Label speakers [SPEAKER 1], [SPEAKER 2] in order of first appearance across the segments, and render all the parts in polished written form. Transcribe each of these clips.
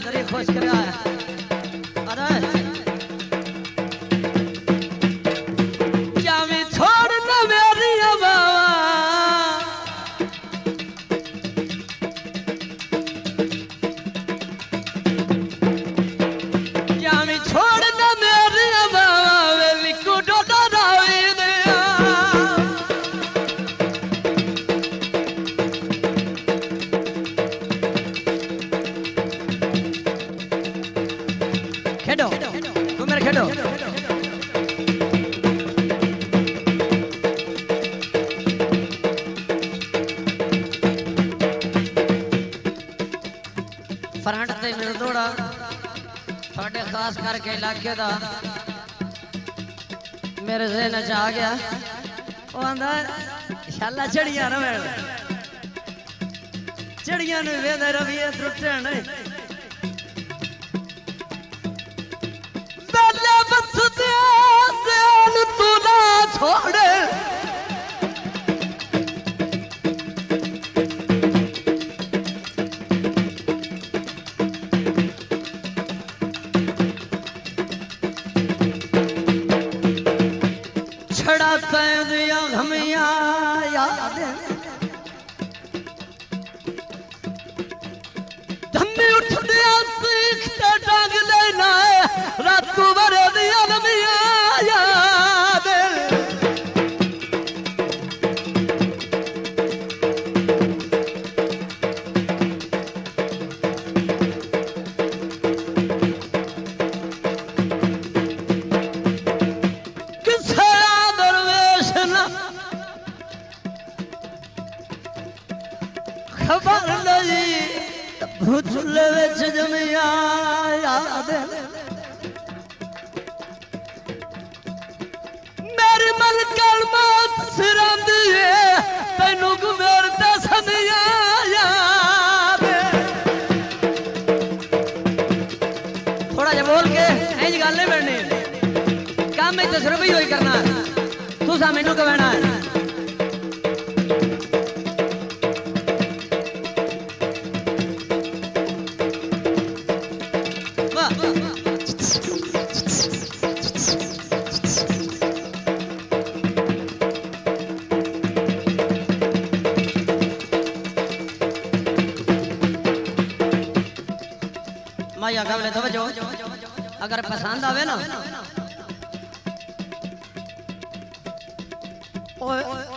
[SPEAKER 1] तरी खुश कर अरे जामी छोड़ न मेरी बाबा जामी छोड़ न मेरी बाबा वेली को डोडा रावी दे खेडो तू मेरे खेडो फ्रंट ते मिल दौड़ा थोड़े खास करके इलाके दा मेरे ज़हन च आ गया वो आंदा शाला चढ़िया ना मैं चढ़िया नु वेंदा रवि त्रुटण दले बस दे तू ना छोड़ छड़ा दिया घमिया याद धम्मी उठ दिया सीखते टांग लेना रात को भरे दिया घमिया याद खबर नहीं भूचले विच जमिया याद मेरी मलकल मौत सिरंदी है तैनू गुमेरते सनिया याद थोड़ा जा बोल के इंज गल नहीं बननी काम में तो सिर्फ ही करना तू सा मैनू कहना है माया गवले तो बजो अगर पसंद आवे ना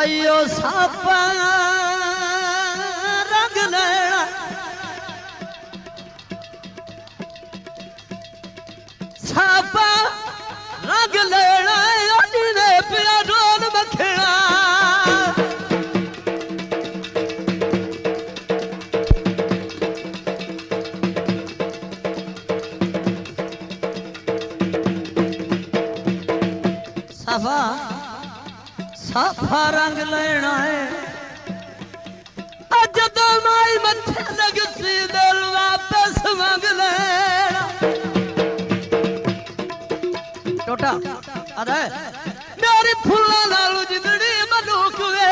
[SPEAKER 1] अयो सापा रंग लेना सापा रंग लेना ने पिया रोन मखना साफा साफा रंग लेना है अज तो माई मथे लग सी दिल वापस मांग लेना टोटा अरे मेरी फुल्ला लालू जिंदड़ी मलूक वे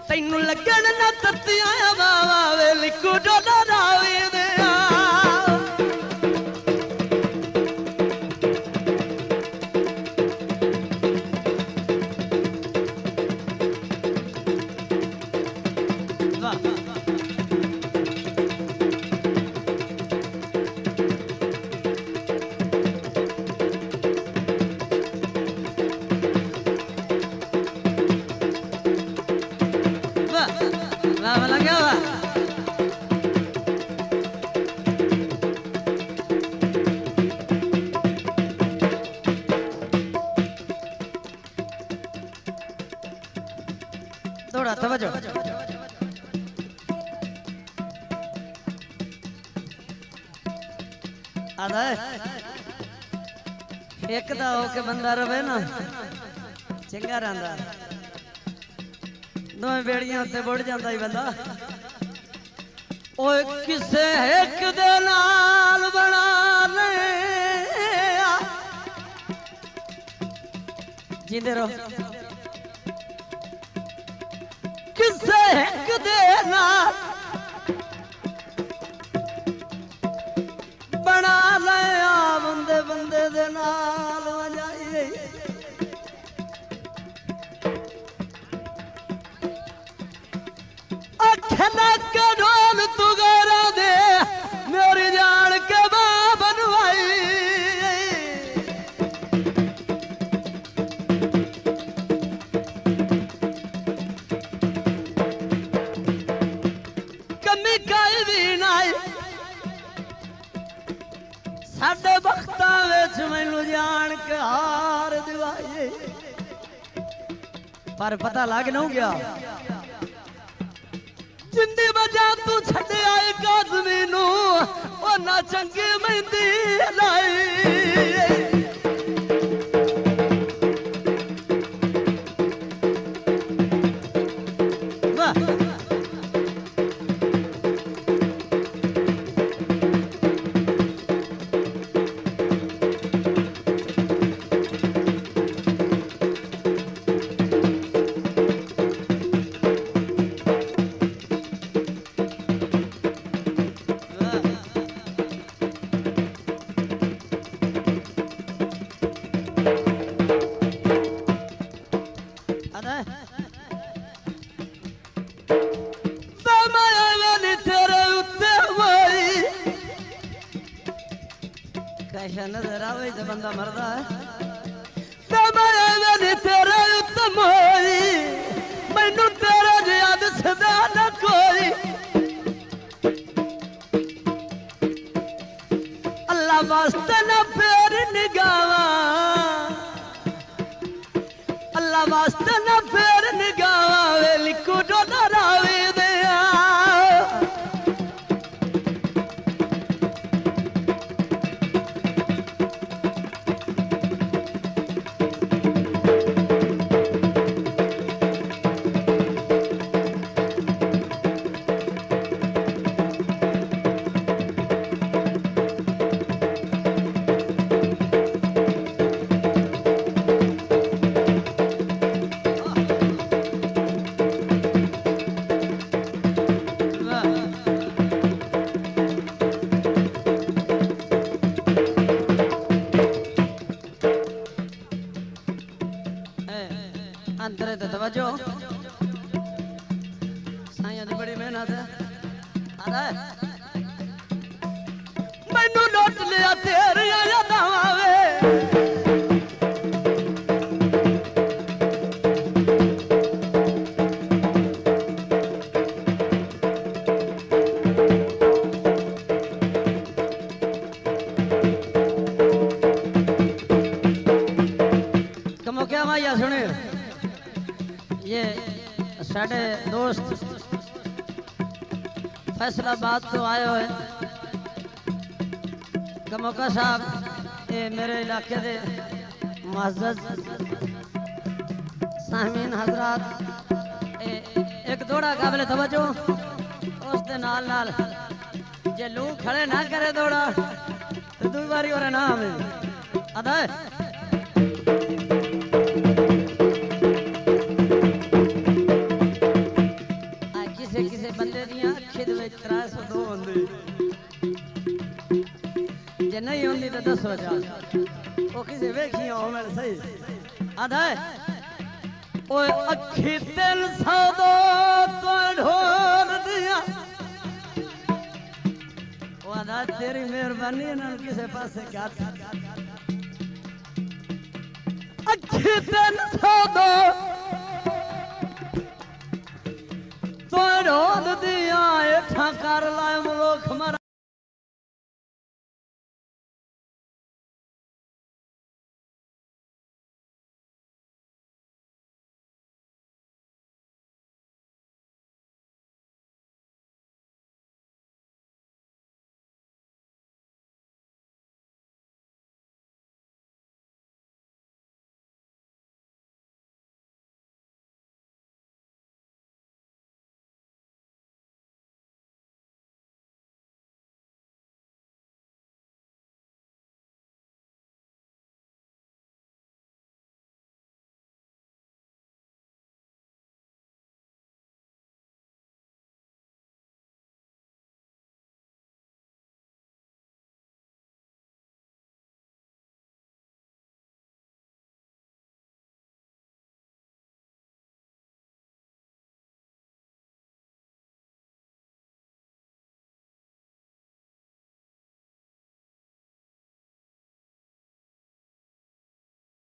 [SPEAKER 1] तैनू लगन ना तत्तिया बाबा वे लिखू डोडा रावी दे थोड़ा तवज्जो आदा एकदा होके बंदा रवे ना चंगा रहा दोवें बेड़ियां उत्ते बुड़ जाता ही बंदा ओए किसे एक दे नाल बना ले जींदे रहो किसे एक दे नाल बना ले बंदे बंदे दे नाल वजाई अखना करोल तू गरा दे मेरी जान के बनवाई कमी काई भी नाई साडे वक्तां विच मैनू जान के हार दिवाई पर पता लग न गया जिंदी वजह तू छड़े आए काज़मी नू ओ ना चंगी मेहंदी लाई कैसा नजर आवे जब बंदा मरदा है तेरे उत्तम होई मैनू तेरे याद सदा न कोई अल्लाह वास्ते न फेर निगावा अल्लाह वास्ते न फेर निगावा वे लिखो जो डरावे दे अंदर ते तवज्जो साईं दी बड़ी मेहनत है आदा मैनू लुट लिया तेरी यादां आवे कमो क्या माया सुने ये साढ़े दोस्त फैसलाबाद तो आए हुए कमोका साहब ये मेरे इलाके दे मुअज़्ज़ज़ सामीन हजरात एक दौड़ा काबिल तवज्जो उस दे नाल नाल जे लोग खड़े ना करे दौड़ा तो दो बारी और नाम अदा किसी बंदे दियां अखियां दे विच 302 होंदी जे नहीं होंदी तो 10 वजा ओ किसे वेखिया हो मैं सही आदा ओए अखी 302 तो ढोल दिया ओ आदा तेरी मेहरबानी ना किसे पासे क्या अखी 302 तो ढोल दिया एठा कर लाए मुल्क